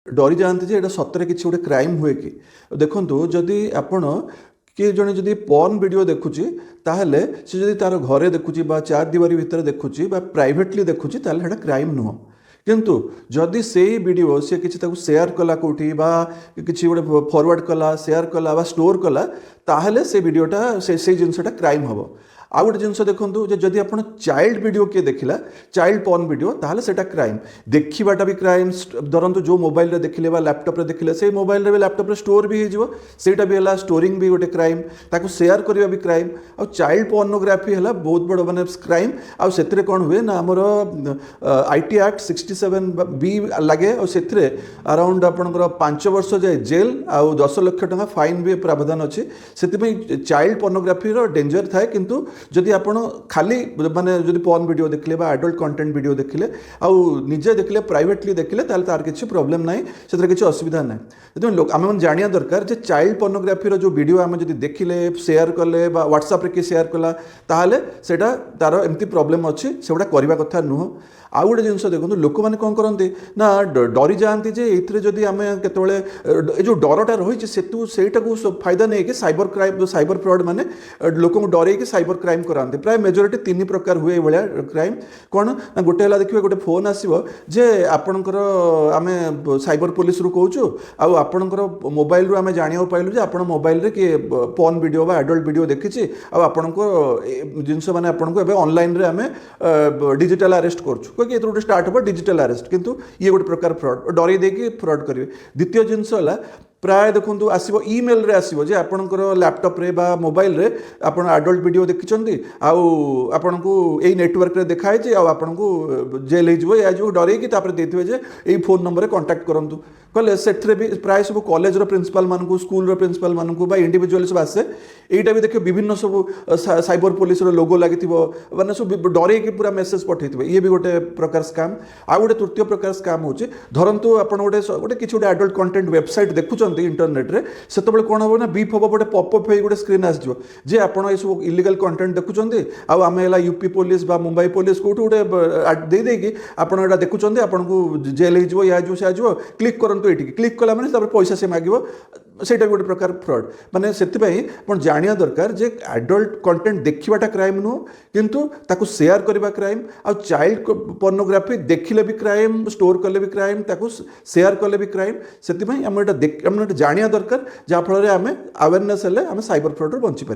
डरी जाती जे सतरे किसी गोटे क्राइम हुए कि देखूँ जदि आपण किए जड़े जदि पर्न वीडियो देखुची ताहले से जदि तार घरे देखुची बा चार दीवारी भितर देखुची बा प्राइवेटली देखुची ताहले हेटा क्राइम नुह किंतु जदि से वीडियो सी किसी ताकू शेयर कला कौटी बा किसी गोटे फॉरवर्ड कला शेयर कला बा स्टोर कला ताहले से वीडियोटा से जिनसटा क्राइम हम आ गोटे जिन देखूँ जदि आप चाइल्ड वीडियो किए देखला चाइल्ड पर्न वीडियो ताहले सेटा क्राइम देखा भी क्राइम धरतु जो मोबाइल रे देखिले बा लैपटॉप रे देखिले से मोबाइल रे भी लैपटॉप रे स्टोर भी हो सेटा भी है स्टोरिंग भी गोटे क्राइम ताकू शेयर करवा भी क्राइम आ चाइल्ड पर्नोग्राफी है बहुत बड़ माने क्राइम आ से कौन हुए ना आमर आईटी एक्ट 67 बी लगे और से अराउंड आपंकर 5 वर्ष जाए जेल आउ 10 लाख टका फाइन भी प्रावधान अच्छे से चाइल्ड पर्नोग्राफी डेंजर थाए किंतु जदि आपण खाली माने जदि पर्न वीडियो देखले बा एडल्ट कंटेंट वीडियो देखले आउ निजे देखले प्राइवेटली देखले ताल तार किछि प्रॉब्लम नाही सेतरे किछि असुविधा नाही जदि लोक आमे मन जानिया दरकार जे चाइल्ड पर्नोग्राफी रो जो वीडियो आमे जदि देखिले शेयर करले बा व्हाट्सएप रे कि शेयर कला ताहले सेटा तार एमती प्रॉब्लम अछि सेटा करबा कथा नुह आउ गोटे जिन देखो लोक मैंने कौन करते ना डरी जाती जे ये जदि आम के जो डरटा रही सेटा को फायदा नहीं कि साइबर क्राइम साइबर फ्रॉड माने लोक डर साइबर क्राइम कराते प्राय मेजोरिटी 3 प्रकार हुए भाया क्राइम कौन ना गोटे देखिए गोटे फोन आसो जे आपणकर आम साइबर पुलिस रु कहूँ आपणकर मोबाइल रू आम जाना पाइलु जे आप मोबाइल रे किए पर्न वीडियो बा एडल्ट वीडियो देखी आपण जिनस मैंने आपको ऑनलाइन रे आम डिजिटल अरेस्ट करूँ कि गोटे स्टार्ट हो डिजिटल अरेस्ट किंतु ये गोटे प्रकार फ्रॉड डर देकी फ्रॉड करेंगे द्वितीय जिनस प्राय देखो आसो ईमेल रे आसो जे आपणकर लैपटॉप रे बा मोबाइल रे आपण एडल्ट वीडियो देखिछंती आपण को एई नेटवर्क रे देखाए जे आपण को जेल हो या जो डरे कि तापर देथिबे जे एई फोन नंबर रे कांटेक्ट करंतु कहले सेठरे भी प्राय सब कॉलेज रो प्रिंसिपल मानकू स्कूल रो प्रिंसिपल मानकू बा इंडिविजुअल सब आसे एटा भी देखियो विभिन्न सब साइबर पुलिस रो लोगो लागिथिबो माने सब डरे कि पूरा मेसेज पठैथिबे ये भी गोटे प्रकार स्कैम आ गोटे तृतीय प्रकार स्कैम होचे धरंतु आपण गोटे किछि गोटे एडल्ट कंटेंट वेबसाइट देखुचंती इंटरनेट रे सेतबेले कोन हो ना बीप हो गोटे पॉपअप होई गोटे स्क्रीन आसजो जे आपण ए सब इलीगल कंटेंट देखुचंती आ आमे एला यूपी पुलिस बा मुंबई पुलिस कोठो गोटे दे दे कि आपण एटा देखुचंती आपण को जेल हिजबो या जो से आजो क्लिक करंतु एठी क्लिक कला माने तापर पैसा से मागिबो सेटा गोटे प्रकार फ्रॉड माने सेतिपई आपण जानिया दरकार जे एडल्ट कंटेंट देखिबाटा क्राइम नो किंतु ताकू शेयर करबा क्राइम आ चाइल्ड पर्नोग्राफी देखिले भी क्राइम स्टोर करले भी क्राइम ताकू शेयर करले भी क्राइम सेतिपई हम एटा जानिया दरकार जा फल रे आमे अवेयरनेस हेले आमे साइबर फ्रॉड रो बंची पारिबा।